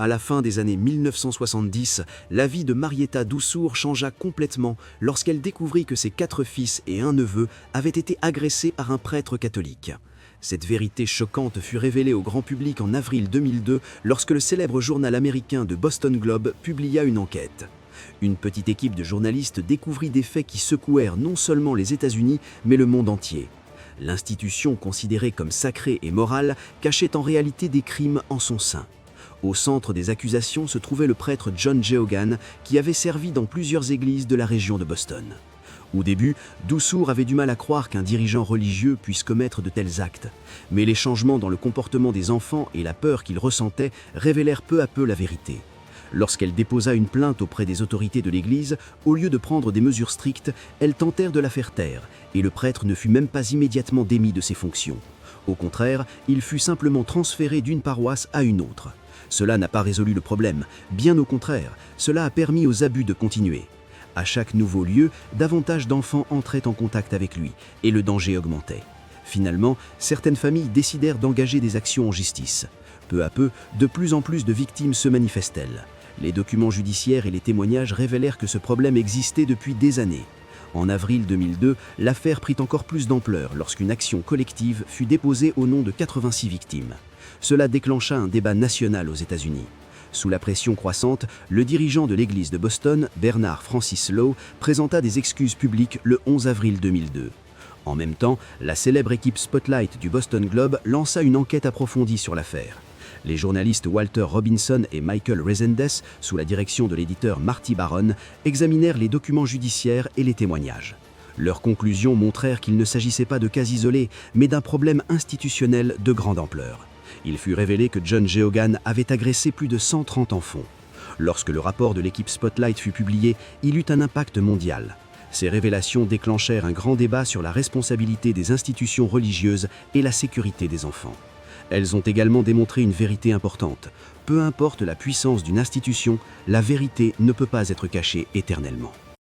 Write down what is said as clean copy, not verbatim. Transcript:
À la fin des années 1970, la vie de Marietta Dufour changea complètement lorsqu'elle découvrit que ses 4 fils et un neveu avaient été agressés par un prêtre catholique. Cette vérité choquante fut révélée au grand public en avril 2002 lorsque le célèbre journal américain The Boston Globe publia une enquête. Une petite équipe de journalistes découvrit des faits qui secouèrent non seulement les États-Unis, mais le monde entier. L'institution, considérée comme sacrée et morale, cachait en réalité des crimes en son sein. Au centre des accusations se trouvait le prêtre John Geoghan, qui avait servi dans plusieurs églises de la région de Boston. Au début, Dufour avait du mal à croire qu'un dirigeant religieux puisse commettre de tels actes. Mais les changements dans le comportement des enfants et la peur qu'ils ressentaient révélèrent peu à peu la vérité. Lorsqu'elle déposa une plainte auprès des autorités de l'Église, au lieu de prendre des mesures strictes, elles tentèrent de la faire taire, et le prêtre ne fut même pas immédiatement démis de ses fonctions. Au contraire, il fut simplement transféré d'une paroisse à une autre. Cela n'a pas résolu le problème, bien au contraire, cela a permis aux abus de continuer. À chaque nouveau lieu, davantage d'enfants entraient en contact avec lui, et le danger augmentait. Finalement, certaines familles décidèrent d'engager des actions en justice. Peu à peu, de plus en plus de victimes se manifestèrent. Les documents judiciaires et les témoignages révélèrent que ce problème existait depuis des années. En avril 2002, l'affaire prit encore plus d'ampleur lorsqu'une action collective fut déposée au nom de 86 victimes. Cela déclencha un débat national aux États-Unis. Sous la pression croissante, le dirigeant de l'église de Boston, Bernard Francis Law, présenta des excuses publiques le 11 avril 2002. En même temps, la célèbre équipe Spotlight du Boston Globe lança une enquête approfondie sur l'affaire. Les journalistes Walter Robinson et Michael Rezendes, sous la direction de l'éditeur Marty Baron, examinèrent les documents judiciaires et les témoignages. Leurs conclusions montrèrent qu'il ne s'agissait pas de cas isolés, mais d'un problème institutionnel de grande ampleur. Il fut révélé que John Geoghan avait agressé plus de 130 enfants. Lorsque le rapport de l'équipe Spotlight fut publié, il eut un impact mondial. Ces révélations déclenchèrent un grand débat sur la responsabilité des institutions religieuses et la sécurité des enfants. Elles ont également démontré une vérité importante. Peu importe la puissance d'une institution, la vérité ne peut pas être cachée éternellement.